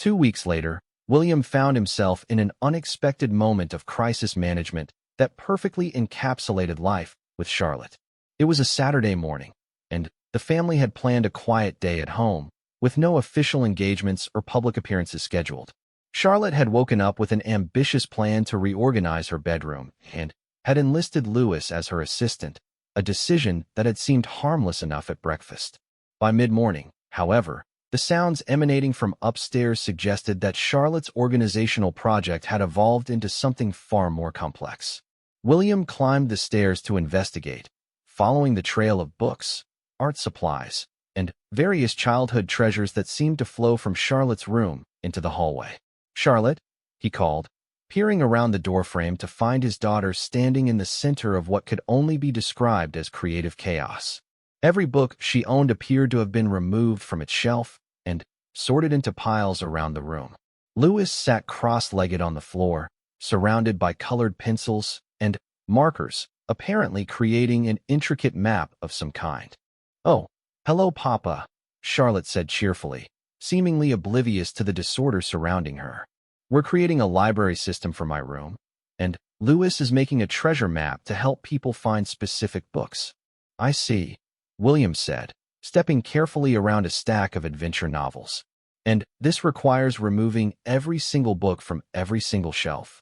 2 weeks later, William found himself in an unexpected moment of crisis management that perfectly encapsulated life with Charlotte. It was a Saturday morning, and the family had planned a quiet day at home, with no official engagements or public appearances scheduled. Charlotte had woken up with an ambitious plan to reorganize her bedroom and had enlisted Louis as her assistant, a decision that had seemed harmless enough at breakfast. By mid-morning, however, the sounds emanating from upstairs suggested that Charlotte's organizational project had evolved into something far more complex. William climbed the stairs to investigate, following the trail of books, art supplies, and various childhood treasures that seemed to flow from Charlotte's room into the hallway. "Charlotte," he called, peering around the doorframe to find his daughter standing in the center of what could only be described as creative chaos. Every book she owned appeared to have been removed from its shelf and sorted into piles around the room. Louis sat cross-legged on the floor, surrounded by colored pencils and markers, apparently creating an intricate map of some kind. "Oh, hello, Papa," Charlotte said cheerfully, seemingly oblivious to the disorder surrounding her. "We're creating a library system for my room, and Louis is making a treasure map to help people find specific books." "I see," William said, stepping carefully around a stack of adventure novels. "And this requires removing every single book from every single shelf."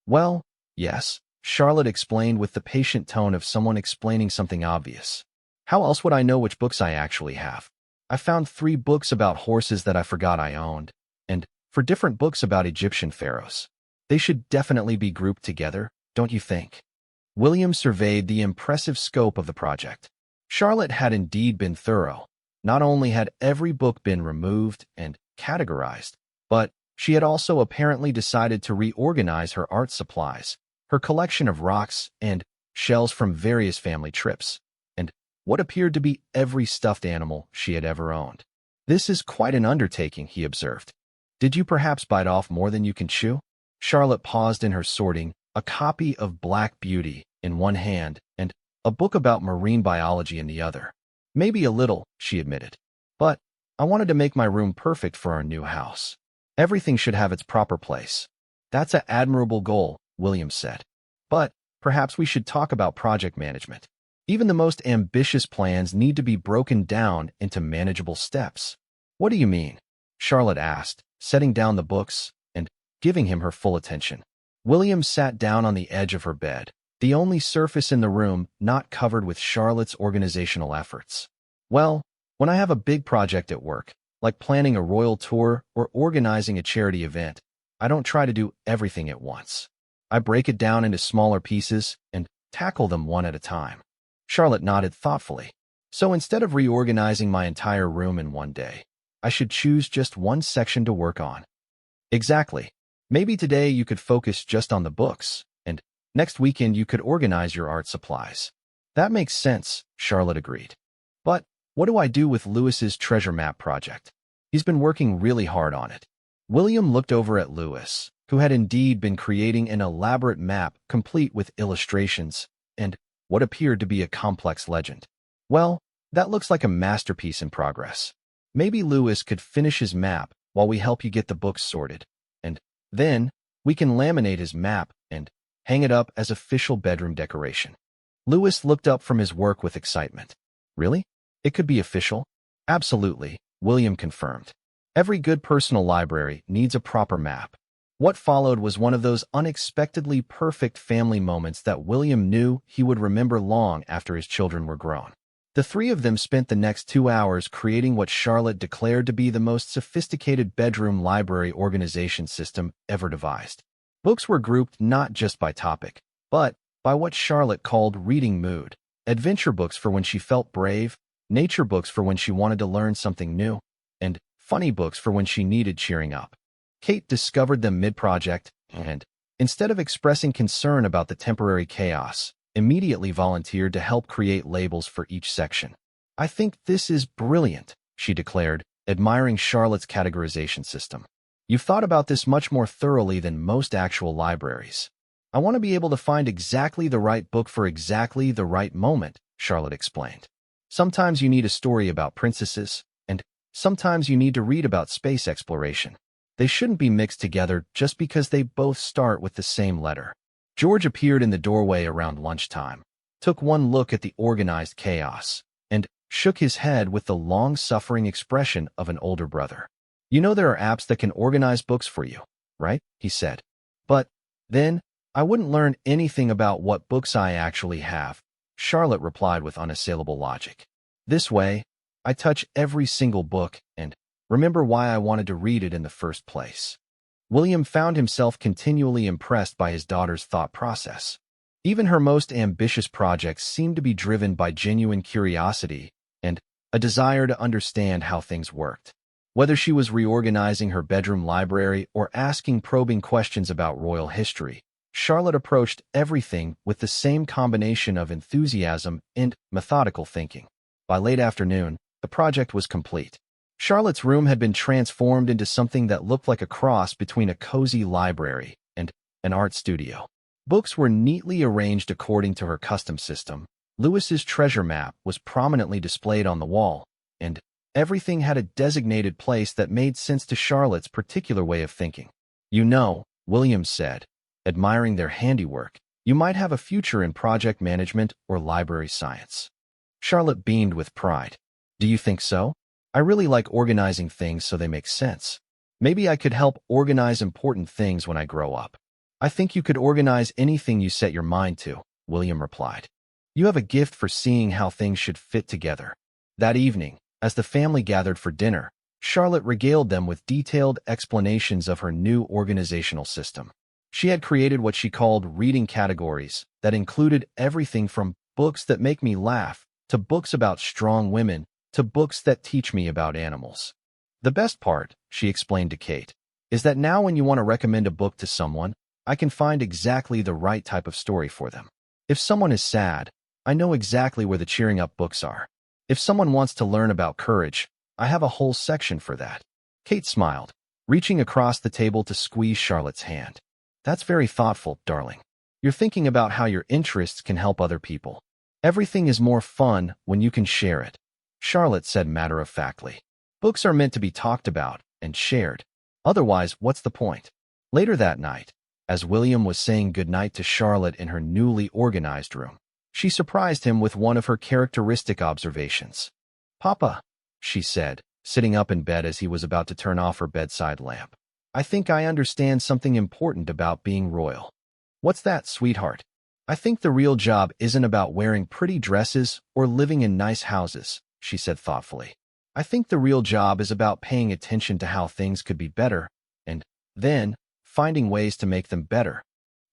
"Well, yes," Charlotte explained with the patient tone of someone explaining something obvious. "How else would I know which books I actually have? I found 3 books about horses that I forgot I owned, and 4 different books about Egyptian pharaohs. They should definitely be grouped together, don't you think?" William surveyed the impressive scope of the project. Charlotte had indeed been thorough. Not only had every book been removed and categorized, but she had also apparently decided to reorganize her art supplies, her collection of rocks and shells from various family trips, and what appeared to be every stuffed animal she had ever owned. "This is quite an undertaking," he observed. "Did you perhaps bite off more than you can chew?" Charlotte paused in her sorting, a copy of Black Beauty in one hand and a book about marine biology in the other. "Maybe a little," she admitted. "But I wanted to make my room perfect for our new house. Everything should have its proper place." "That's an admirable goal," William said. "But perhaps we should talk about project management. Even the most ambitious plans need to be broken down into manageable steps." "What do you mean?" Charlotte asked, setting down the books and giving him her full attention. William sat down on the edge of her bed, the only surface in the room not covered with Charlotte's organizational efforts. "Well, when I have a big project at work, like planning a royal tour or organizing a charity event, I don't try to do everything at once. I break it down into smaller pieces and tackle them one at a time." Charlotte nodded thoughtfully. "So instead of reorganizing my entire room in one day, I should choose just one section to work on." "Exactly. Maybe today you could focus just on the books, and next weekend you could organize your art supplies." "That makes sense," Charlotte agreed. "But what do I do with Louis's treasure map project? He's been working really hard on it." William looked over at Louis, who had indeed been creating an elaborate map complete with illustrations and what appeared to be a complex legend. "Well, that looks like a masterpiece in progress. Maybe Louis could finish his map while we help you get the books sorted, and then we can laminate his map and hang it up as official bedroom decoration." Louis looked up from his work with excitement. "Really? It could be official?" "Absolutely," William confirmed. "Every good personal library needs a proper map." What followed was one of those unexpectedly perfect family moments that William knew he would remember long after his children were grown. The 3 of them spent the next 2 hours creating what Charlotte declared to be the most sophisticated bedroom library organization system ever devised. Books were grouped not just by topic, but by what Charlotte called reading mood: adventure books for when she felt brave, nature books for when she wanted to learn something new, and funny books for when she needed cheering up. Kate discovered them mid-project and, instead of expressing concern about the temporary chaos, immediately volunteered to help create labels for each section. "I think this is brilliant," she declared, admiring Charlotte's categorization system. "You've thought about this much more thoroughly than most actual libraries." "I want to be able to find exactly the right book for exactly the right moment," Charlotte explained. "Sometimes you need a story about princesses, and sometimes you need to read about space exploration. They shouldn't be mixed together just because they both start with the same letter. George appeared in the doorway around lunchtime, took one look at the organized chaos, and shook his head with the long-suffering expression of an older brother. You know there are apps that can organize books for you, right? He said. But then, I wouldn't learn anything about what books I actually have, Charlotte replied with unassailable logic. This way, I touch every single book and remember why I wanted to read it in the first place. William found himself continually impressed by his daughter's thought process. Even her most ambitious projects seemed to be driven by genuine curiosity and a desire to understand how things worked. Whether she was reorganizing her bedroom library or asking probing questions about royal history, Charlotte approached everything with the same combination of enthusiasm and methodical thinking. By late afternoon, the project was complete. Charlotte's room had been transformed into something that looked like a cross between a cozy library and an art studio. Books were neatly arranged according to her custom system. Lewis's treasure map was prominently displayed on the wall, and everything had a designated place that made sense to Charlotte's particular way of thinking. You know, William said, admiring their handiwork, you might have a future in project management or library science. Charlotte beamed with pride. Do you think so? I really like organizing things so they make sense. Maybe I could help organize important things when I grow up. I think you could organize anything you set your mind to, William replied. You have a gift for seeing how things should fit together. That evening, as the family gathered for dinner, Charlotte regaled them with detailed explanations of her new organizational system. She had created what she called reading categories that included everything from books that make me laugh to books about strong women to books that teach me about animals. The best part, she explained to Kate, is that now when you want to recommend a book to someone, I can find exactly the right type of story for them. If someone is sad, I know exactly where the cheering up books are. If someone wants to learn about courage, I have a whole section for that. Kate smiled, reaching across the table to squeeze Charlotte's hand. That's very thoughtful, darling. You're thinking about how your interests can help other people. Everything is more fun when you can share it, Charlotte said matter-of-factly. Books are meant to be talked about and shared. Otherwise, what's the point? Later that night, as William was saying goodnight to Charlotte in her newly organized room, she surprised him with one of her characteristic observations. Papa, she said, sitting up in bed as he was about to turn off her bedside lamp. I think I understand something important about being royal. What's that, sweetheart? I think the real job isn't about wearing pretty dresses or living in nice houses, she said thoughtfully. I think the real job is about paying attention to how things could be better, and then finding ways to make them better.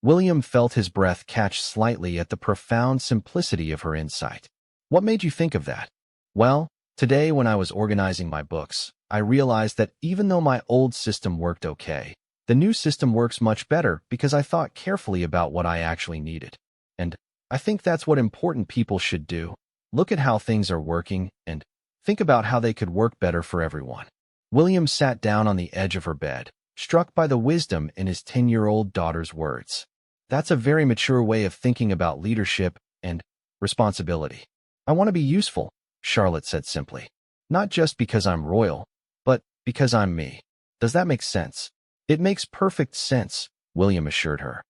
William felt his breath catch slightly at the profound simplicity of her insight. What made you think of that? Well, today when I was organizing my books, I realized that even though my old system worked okay, the new system works much better because I thought carefully about what I actually needed. And I think that's what important people should do. Look at how things are working and think about how they could work better for everyone. William sat down on the edge of her bed, struck by the wisdom in his 10-year-old daughter's words. That's a very mature way of thinking about leadership and responsibility. I want to be useful, Charlotte said simply. Not just because I'm royal, but because I'm me. Does that make sense? It makes perfect sense, William assured her.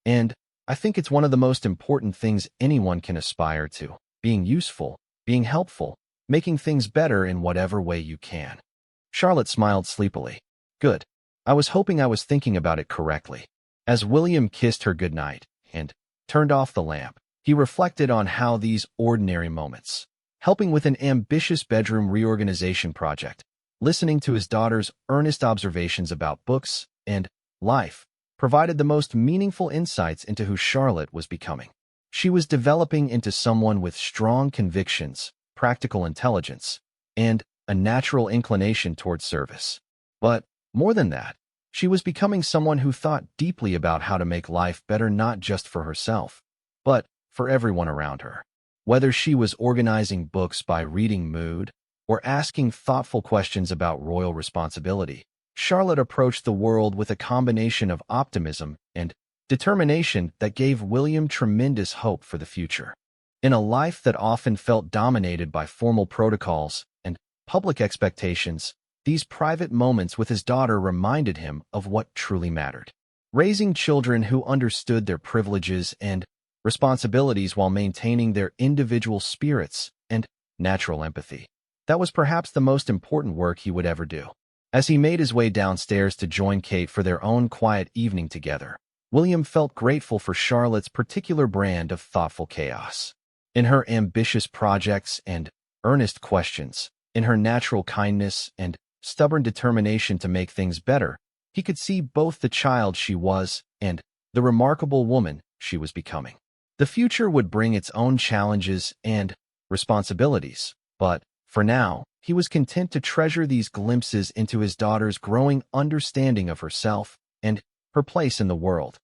And I think it's one of the most important things anyone can aspire to, being useful, being helpful, making things better in whatever way you can. Charlotte smiled sleepily. Good. I was hoping I was thinking about it correctly. As William kissed her goodnight and turned off the lamp, he reflected on how these ordinary moments, helping with an ambitious bedroom reorganization project, listening to his daughter's earnest observations about books and life, provided the most meaningful insights into who Charlotte was becoming. She was developing into someone with strong convictions, practical intelligence, and a natural inclination toward service. But more than that, she was becoming someone who thought deeply about how to make life better not just for herself, but for everyone around her. Whether she was organizing books by reading mood or asking thoughtful questions about royal responsibility, Charlotte approached the world with a combination of optimism and determination that gave William tremendous hope for the future. In a life that often felt dominated by formal protocols and public expectations, these private moments with his daughter reminded him of what truly mattered. Raising children who understood their privileges and responsibilities while maintaining their individual spirits and natural empathy. That was perhaps the most important work he would ever do. As he made his way downstairs to join Kate for their own quiet evening together, William felt grateful for Charlotte's particular brand of thoughtful chaos. In her ambitious projects and earnest questions, in her natural kindness and stubborn determination to make things better, he could see both the child she was and the remarkable woman she was becoming. The future would bring its own challenges and responsibilities, but for now, he was content to treasure these glimpses into his daughter's growing understanding of herself and her place in the world.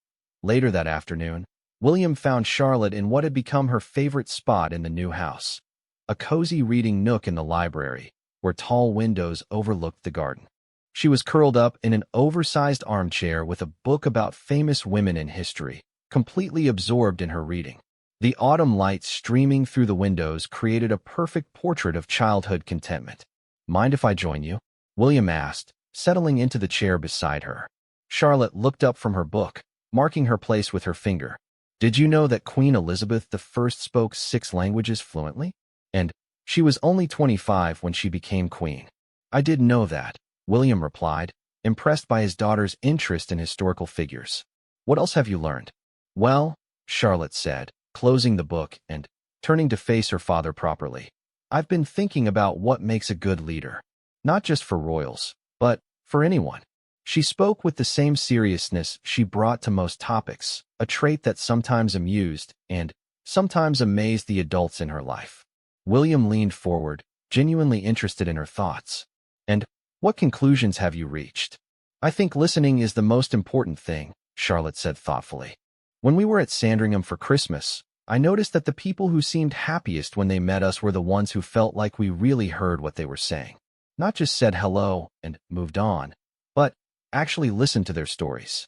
Later that afternoon, William found Charlotte in what had become her favorite spot in the new house, a cozy reading nook in the library, where tall windows overlooked the garden. She was curled up in an oversized armchair with a book about famous women in history, completely absorbed in her reading. The autumn light streaming through the windows created a perfect portrait of childhood contentment. "Mind if I join you?" William asked, settling into the chair beside her. Charlotte looked up from her book, marking her place with her finger. "Did you know that Queen Elizabeth I spoke 6 languages fluently? And she was only 25 when she became queen." "I did know that," William replied, impressed by his daughter's interest in historical figures. "What else have you learned?" "Well," Charlotte said, closing the book and turning to face her father properly, "I've been thinking about what makes a good leader, not just for royals, but for anyone." She spoke with the same seriousness she brought to most topics, a trait that sometimes amused and sometimes amazed the adults in her life. William leaned forward, genuinely interested in her thoughts. "And what conclusions have you reached?" "I think listening is the most important thing," Charlotte said thoughtfully. "When we were at Sandringham for Christmas, I noticed that the people who seemed happiest when they met us were the ones who felt like we really heard what they were saying. Not just said hello and moved on, but actually listened to their stories."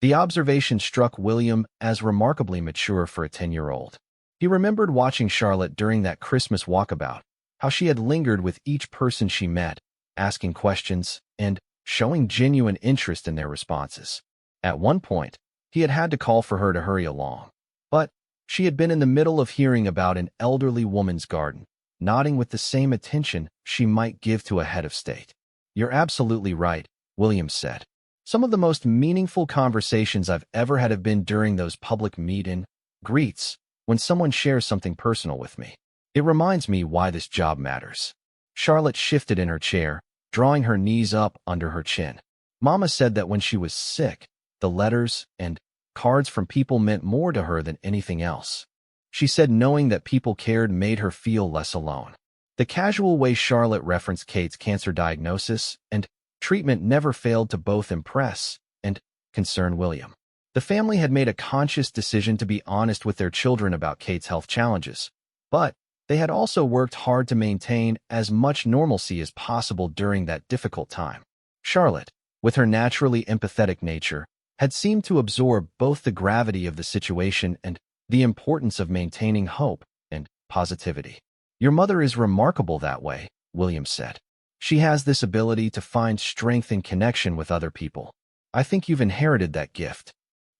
The observation struck William as remarkably mature for a 10-year-old. He remembered watching Charlotte during that Christmas walkabout, how she had lingered with each person she met, asking questions and showing genuine interest in their responses. At one point, he had to call for her to hurry along, but she had been in the middle of hearing about an elderly woman's garden, nodding with the same attention she might give to a head of state. "You're absolutely right," William said. "Some of the most meaningful conversations I've ever had have been during those public meet and greets, when someone shares something personal with me. It reminds me why this job matters." Charlotte shifted in her chair, drawing her knees up under her chin. "Mama said that when she was sick, the letters and cards from people meant more to her than anything else. She said knowing that people cared made her feel less alone." The casual way Charlotte referenced Kate's cancer diagnosis and treatment never failed to both impress and concern William. The family had made a conscious decision to be honest with their children about Kate's health challenges, but they had also worked hard to maintain as much normalcy as possible during that difficult time. Charlotte, with her naturally empathetic nature, had seemed to absorb both the gravity of the situation and the importance of maintaining hope and positivity. "Your mother is remarkable that way," William said. "She has this ability to find strength in connection with other people. I think you've inherited that gift."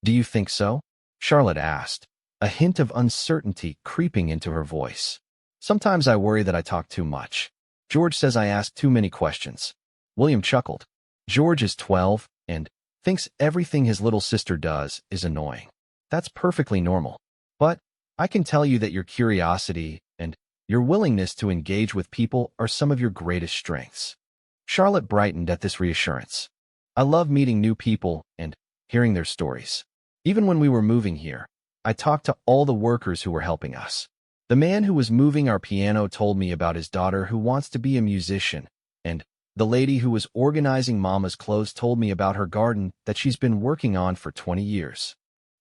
"Do you think so?" Charlotte asked, a hint of uncertainty creeping into her voice. "Sometimes I worry that I talk too much. George says I ask too many questions." William chuckled. "George is 12 and thinks everything his little sister does is annoying. That's perfectly normal. But I can tell you that your curiosity and your willingness to engage with people are some of your greatest strengths." Charlotte brightened at this reassurance. "I love meeting new people and hearing their stories. Even when we were moving here, I talked to all the workers who were helping us. The man who was moving our piano told me about his daughter who wants to be a musician, and the lady who was organizing Mama's clothes told me about her garden that she's been working on for 20 years.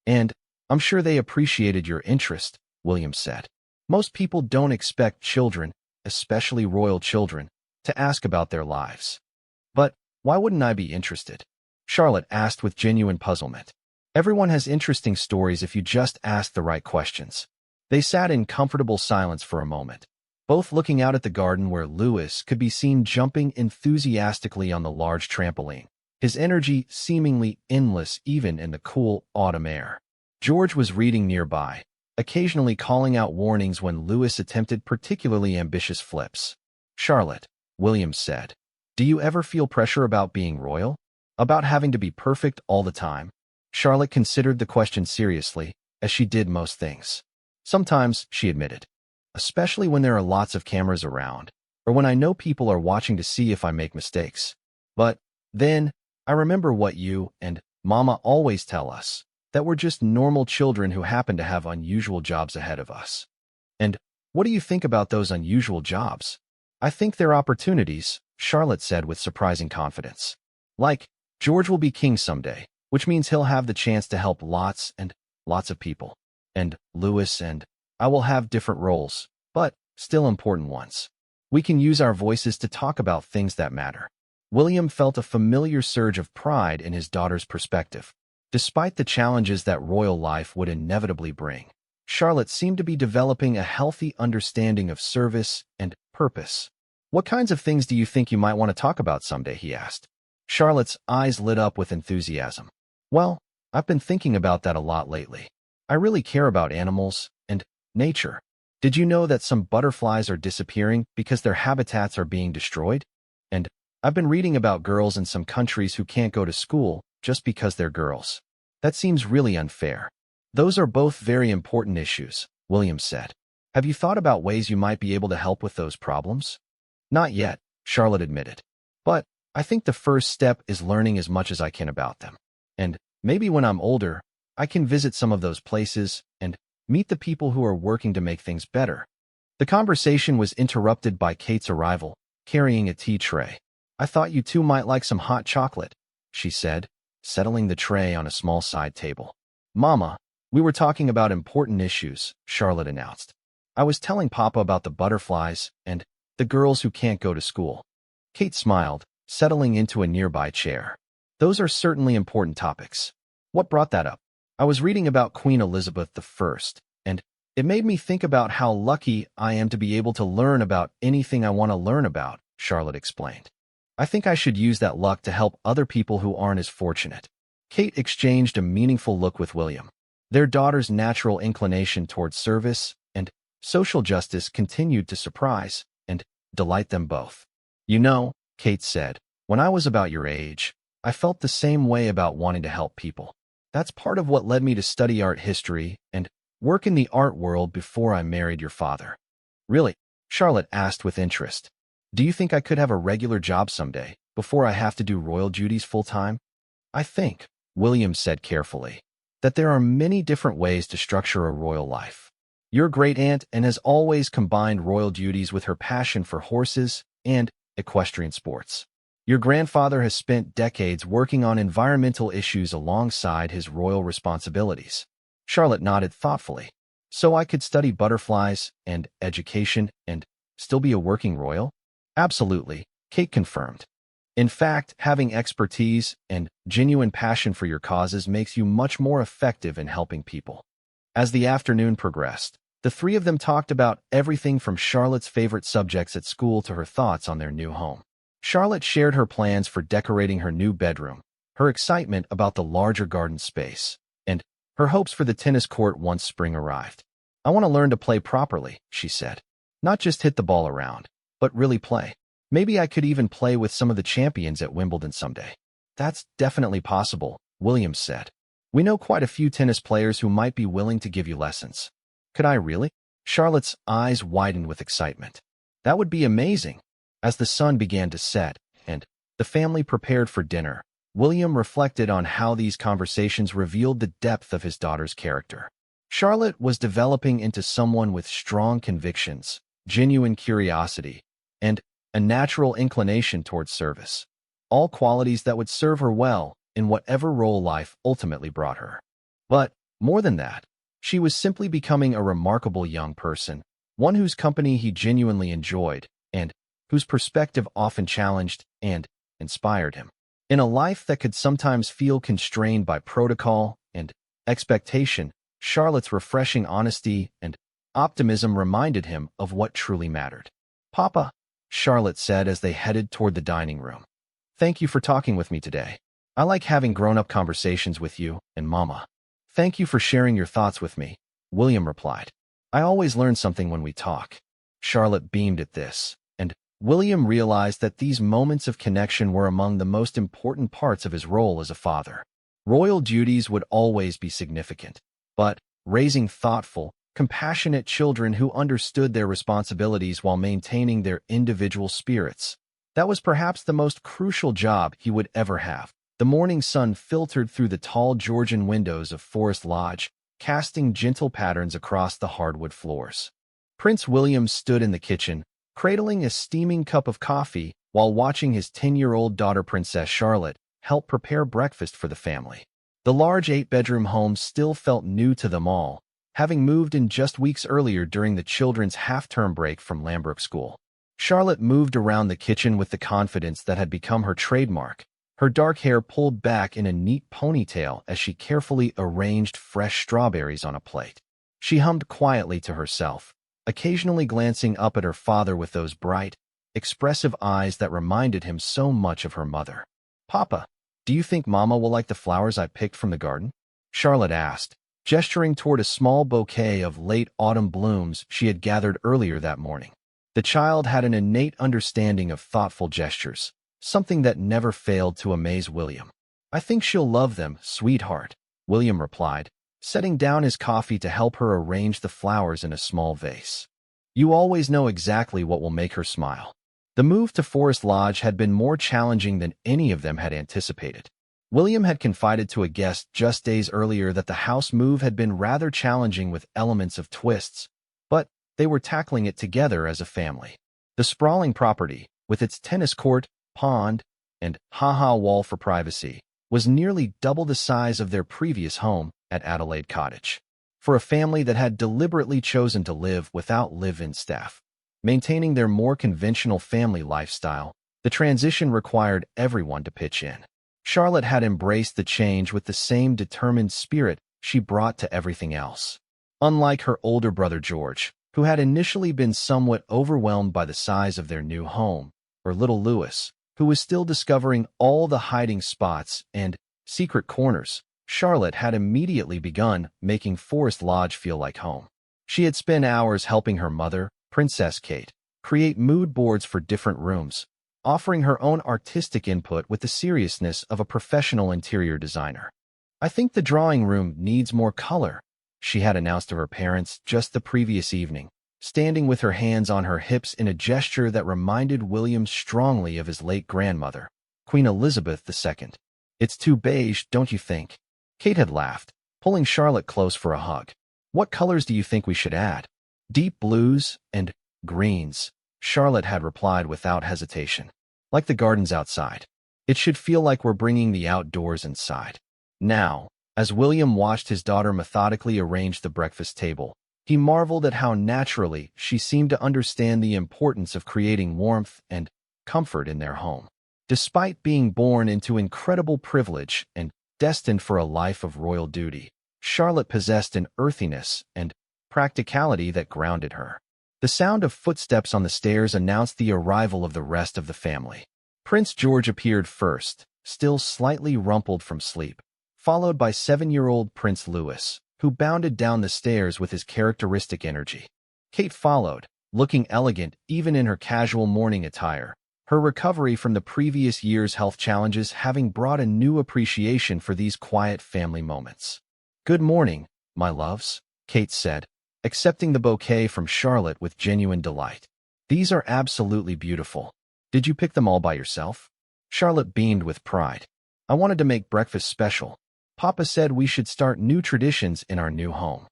And I'm sure they appreciated your interest," William said. "Most people don't expect children, especially royal children, to ask about their lives. But why wouldn't I be interested?" Charlotte asked with genuine puzzlement. "Everyone has interesting stories if you just ask the right questions." They sat in comfortable silence for a moment. both looking out at the garden where Louis could be seen jumping enthusiastically on the large trampoline, his energy seemingly endless even in the cool autumn air. George was reading nearby, occasionally calling out warnings when Louis attempted particularly ambitious flips. "Charlotte," William said, "do you ever feel pressure about being royal? About having to be perfect all the time?" Charlotte considered the question seriously, as she did most things. "Sometimes," she admitted, "especially when there are lots of cameras around, or when I know people are watching to see if I make mistakes. But then, I remember what you and Mama always tell us, that we're just normal children who happen to have unusual jobs ahead of us." "And what do you think about those unusual jobs?" "I think they're opportunities," Charlotte said with surprising confidence. "Like, George will be king someday, which means he'll have the chance to help lots and lots of people. And Louis and I will have different roles, but still important ones. We can use our voices to talk about things that matter." William felt a familiar surge of pride in his daughter's perspective. Despite the challenges that royal life would inevitably bring, Charlotte seemed to be developing a healthy understanding of service and purpose. "What kinds of things do you think you might want to talk about someday?" he asked. Charlotte's eyes lit up with enthusiasm. "Well, I've been thinking about that a lot lately. I really care about animals and nature. Did you know that some butterflies are disappearing because their habitats are being destroyed? And I've been reading about girls in some countries who can't go to school just because they're girls. That seems really unfair." "Those are both very important issues," William said. "Have you thought about ways you might be able to help with those problems?" "Not yet," Charlotte admitted. "But I think the first step is learning as much as I can about them. And maybe when I'm older, I can visit some of those places and meet the people who are working to make things better." The conversation was interrupted by Kate's arrival, carrying a tea tray. "I thought you two might like some hot chocolate," she said, settling the tray on a small side table. "Mama, we were talking about important issues," Charlotte announced. "I was telling Papa about the butterflies and the girls who can't go to school." Kate smiled, settling into a nearby chair. "Those are certainly important topics. What brought that up?" "I was reading about Queen Elizabeth I, and it made me think about how lucky I am to be able to learn about anything I want to learn about," Charlotte explained. "I think I should use that luck to help other people who aren't as fortunate." Kate exchanged a meaningful look with William. Their daughter's natural inclination towards service and social justice continued to surprise and delight them both. "You know," Kate said, "when I was about your age, I felt the same way about wanting to help people. That's part of what led me to study art history and work in the art world before I married your father." "Really?" Charlotte asked with interest. "Do you think I could have a regular job someday, before I have to do royal duties full-time?" "I think," William said carefully, "that there are many different ways to structure a royal life. Your great-aunt and has always combined royal duties with her passion for horses and equestrian sports. Your grandfather has spent decades working on environmental issues alongside his royal responsibilities." Charlotte nodded thoughtfully. "So I could study butterflies and education and still be a working royal?" "Absolutely," Kate confirmed. "In fact, having expertise and genuine passion for your causes makes you much more effective in helping people." As the afternoon progressed, the three of them talked about everything from Charlotte's favorite subjects at school to her thoughts on their new home. Charlotte shared her plans for decorating her new bedroom, her excitement about the larger garden space, and her hopes for the tennis court once spring arrived. "I want to learn to play properly," she said. "Not just hit the ball around, but really play. Maybe I could even play with some of the champions at Wimbledon someday." "That's definitely possible," Williams said. "We know quite a few tennis players who might be willing to give you lessons." "Could I really?" Charlotte's eyes widened with excitement. "That would be amazing." As the sun began to set, and the family prepared for dinner, William reflected on how these conversations revealed the depth of his daughter's character. Charlotte was developing into someone with strong convictions, genuine curiosity, and a natural inclination towards service, all qualities that would serve her well in whatever role life ultimately brought her. But, more than that, she was simply becoming a remarkable young person, one whose company he genuinely enjoyed, and whose perspective often challenged and inspired him. In a life that could sometimes feel constrained by protocol and expectation, Charlotte's refreshing honesty and Optimism reminded him of what truly mattered. "Papa," Charlotte said as they headed toward the dining room. "Thank you for talking with me today. I like having grown-up conversations with you and Mama." "Thank you for sharing your thoughts with me," William replied. "I always learn something when we talk." Charlotte beamed at this, and William realized that these moments of connection were among the most important parts of his role as a father. Royal duties would always be significant, but raising thoughtful, compassionate children who understood their responsibilities while maintaining their individual spirits, that was perhaps the most crucial job he would ever have. The morning sun filtered through the tall Georgian windows of Forest Lodge, casting gentle patterns across the hardwood floors. Prince William stood in the kitchen, cradling a steaming cup of coffee while watching his 10-year-old daughter Princess Charlotte help prepare breakfast for the family. The large 8-bedroom home still felt new to them all, having moved in just weeks earlier during the children's half-term break from Lambrook School. Charlotte moved around the kitchen with the confidence that had become her trademark, her dark hair pulled back in a neat ponytail as she carefully arranged fresh strawberries on a plate. She hummed quietly to herself, occasionally glancing up at her father with those bright, expressive eyes that reminded him so much of her mother. "Papa, do you think Mama will like the flowers I picked from the garden?" Charlotte asked, gesturing toward a small bouquet of late autumn blooms she had gathered earlier that morning. The child had an innate understanding of thoughtful gestures, something that never failed to amaze William. "I think she'll love them, sweetheart," William replied, setting down his coffee to help her arrange the flowers in a small vase. "You always know exactly what will make her smile." The move to Forest Lodge had been more challenging than any of them had anticipated. William had confided to a guest just days earlier that the house move had been rather challenging with elements of twists, but they were tackling it together as a family. The sprawling property, with its tennis court, pond, and ha-ha wall for privacy, was nearly double the size of their previous home at Adelaide Cottage. For a family that had deliberately chosen to live without live-in staff, maintaining their more conventional family lifestyle, the transition required everyone to pitch in. Charlotte had embraced the change with the same determined spirit she brought to everything else. Unlike her older brother George, who had initially been somewhat overwhelmed by the size of their new home, or little Louis, who was still discovering all the hiding spots and secret corners, Charlotte had immediately begun making Forest Lodge feel like home. She had spent hours helping her mother, Princess Kate, create mood boards for different rooms, offering her own artistic input with the seriousness of a professional interior designer. "I think the drawing room needs more color," she had announced to her parents just the previous evening, standing with her hands on her hips in a gesture that reminded William strongly of his late grandmother, Queen Elizabeth II. "It's too beige, don't you think?" Kate had laughed, pulling Charlotte close for a hug. "What colors do you think we should add?" "Deep blues and greens," Charlotte had replied without hesitation. "Like the gardens outside. It should feel like we're bringing the outdoors inside." Now, as William watched his daughter methodically arrange the breakfast table, he marveled at how naturally she seemed to understand the importance of creating warmth and comfort in their home. Despite being born into incredible privilege and destined for a life of royal duty, Charlotte possessed an earthiness and practicality that grounded her. The sound of footsteps on the stairs announced the arrival of the rest of the family. Prince George appeared first, still slightly rumpled from sleep, followed by 7-year-old Prince Louis, who bounded down the stairs with his characteristic energy. Kate followed, looking elegant even in her casual morning attire, her recovery from the previous year's health challenges having brought a new appreciation for these quiet family moments. "Good morning, my loves," Kate said, accepting the bouquet from Charlotte with genuine delight. "These are absolutely beautiful. Did you pick them all by yourself?" Charlotte beamed with pride. "I wanted to make breakfast special. Papa said we should start new traditions in our new home."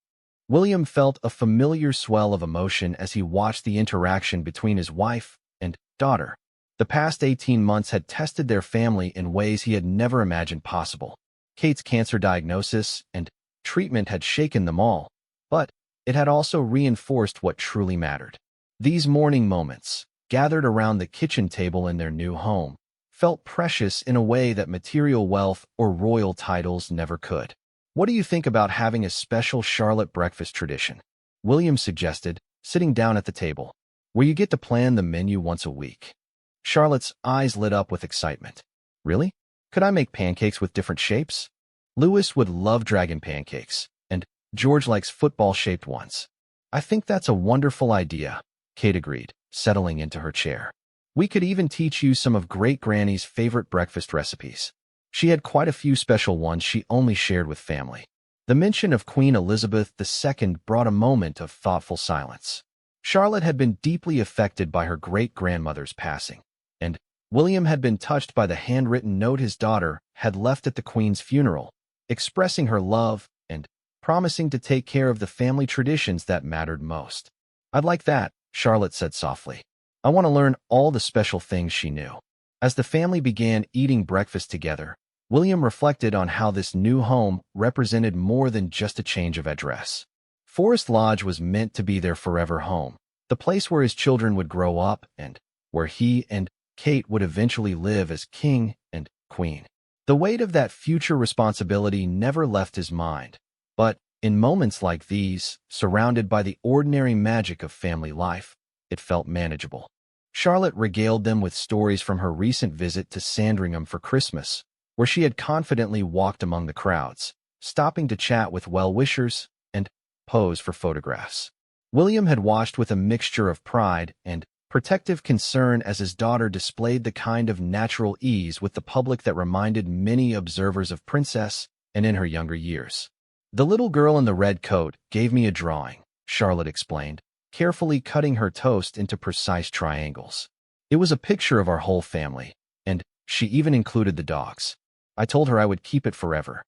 William felt a familiar swell of emotion as he watched the interaction between his wife and daughter. The past 18 months had tested their family in ways he had never imagined possible. Kate's cancer diagnosis and treatment had shaken them all, but it had also reinforced what truly mattered. These morning moments, gathered around the kitchen table in their new home, felt precious in a way that material wealth or royal titles never could. "What do you think about having a special Charlotte breakfast tradition?" William suggested, sitting down at the table, where you get to plan the menu once a week. Charlotte's eyes lit up with excitement. Really? Could I make pancakes with different shapes? Louis would love dragon pancakes, and George likes football-shaped ones. I think that's a wonderful idea, Kate agreed, settling into her chair. We could even teach you some of Great-Granny's favorite breakfast recipes. She had quite a few special ones she only shared with family. The mention of Queen Elizabeth II brought a moment of thoughtful silence. Charlotte had been deeply affected by her great-grandmother's passing, and William had been touched by the handwritten note his daughter had left at the Queen's funeral, expressing her love and promising to take care of the family traditions that mattered most. I'd like that, Charlotte said softly. I want to learn all the special things she knew. As the family began eating breakfast together, William reflected on how this new home represented more than just a change of address. Forest Lodge was meant to be their forever home, the place where his children would grow up and where he and Kate would eventually live as king and queen. The weight of that future responsibility never left his mind, but in moments like these, surrounded by the ordinary magic of family life, it felt manageable. Charlotte regaled them with stories from her recent visit to Sandringham for Christmas, where she had confidently walked among the crowds, stopping to chat with well-wishers and pose for photographs. William had watched with a mixture of pride and protective concern as his daughter displayed the kind of natural ease with the public that reminded many observers of Princess and in her younger years. The little girl in the red coat gave me a drawing, Charlotte explained, carefully cutting her toast into precise triangles. It was a picture of our whole family, and she even included the dogs. I told her I would keep it forever.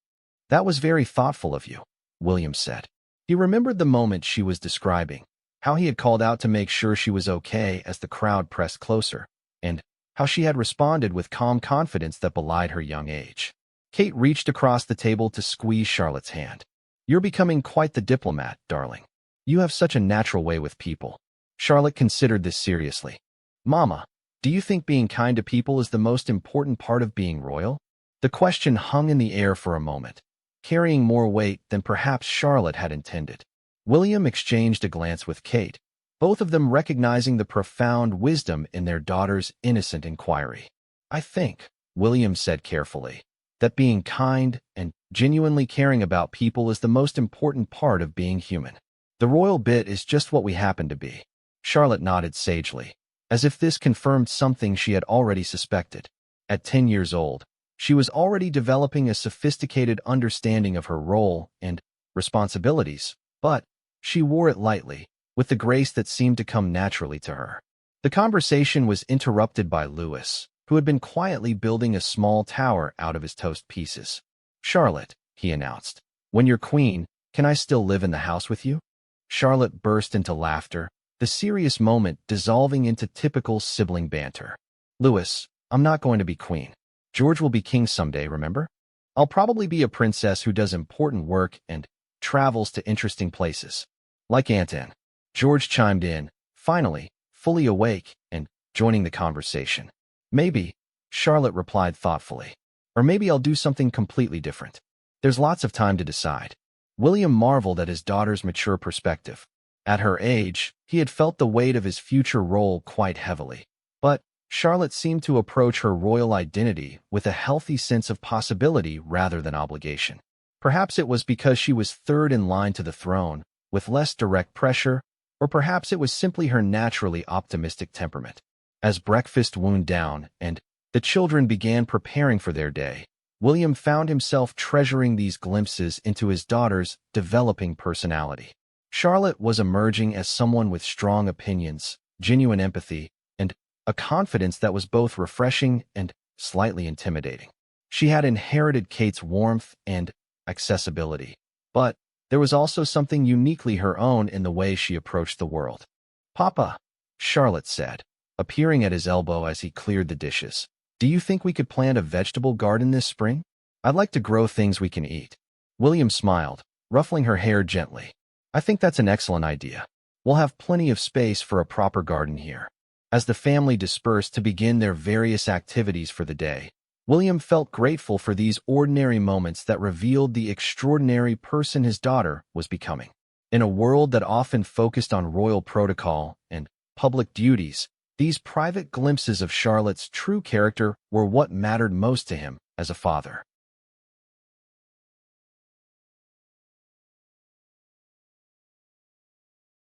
That was very thoughtful of you, William said. He remembered the moment she was describing, how he had called out to make sure she was okay as the crowd pressed closer, and how she had responded with calm confidence that belied her young age. Kate reached across the table to squeeze Charlotte's hand. You're becoming quite the diplomat, darling. You have such a natural way with people. Charlotte considered this seriously. Mama, do you think being kind to people is the most important part of being royal? The question hung in the air for a moment, carrying more weight than perhaps Charlotte had intended. William exchanged a glance with Kate, both of them recognizing the profound wisdom in their daughter's innocent inquiry. I think, William said carefully, that being kind and genuinely caring about people is the most important part of being human. The royal bit is just what we happen to be. Charlotte nodded sagely, as if this confirmed something she had already suspected. At 10 years old, she was already developing a sophisticated understanding of her role and responsibilities, but she wore it lightly, with the grace that seemed to come naturally to her. The conversation was interrupted by Louis, who had been quietly building a small tower out of his toast pieces. Charlotte, he announced, when you're queen, can I still live in the house with you? Charlotte burst into laughter, the serious moment dissolving into typical sibling banter. Louis, I'm not going to be queen. George will be king someday, remember? I'll probably be a princess who does important work and travels to interesting places. Like Aunt Anne. George chimed in, finally, fully awake and joining the conversation. Maybe, Charlotte replied thoughtfully. Or maybe I'll do something completely different. There's lots of time to decide. William marveled at his daughter's mature perspective. At her age, he had felt the weight of his future role quite heavily. But Charlotte seemed to approach her royal identity with a healthy sense of possibility rather than obligation. Perhaps it was because she was third in line to the throne, with less direct pressure, or perhaps it was simply her naturally optimistic temperament. As breakfast wound down and the children began preparing for their day, William found himself treasuring these glimpses into his daughter's developing personality. Charlotte was emerging as someone with strong opinions, genuine empathy, and a confidence that was both refreshing and slightly intimidating. She had inherited Kate's warmth and accessibility, but there was also something uniquely her own in the way she approached the world. Papa, Charlotte said, appearing at his elbow as he cleared the dishes. Do you think we could plant a vegetable garden this spring? I'd like to grow things we can eat. William smiled, ruffling her hair gently. I think that's an excellent idea. We'll have plenty of space for a proper garden here. As the family dispersed to begin their various activities for the day, William felt grateful for these ordinary moments that revealed the extraordinary person his daughter was becoming. In a world that often focused on royal protocol and public duties, these private glimpses of Charlotte's true character were what mattered most to him as a father.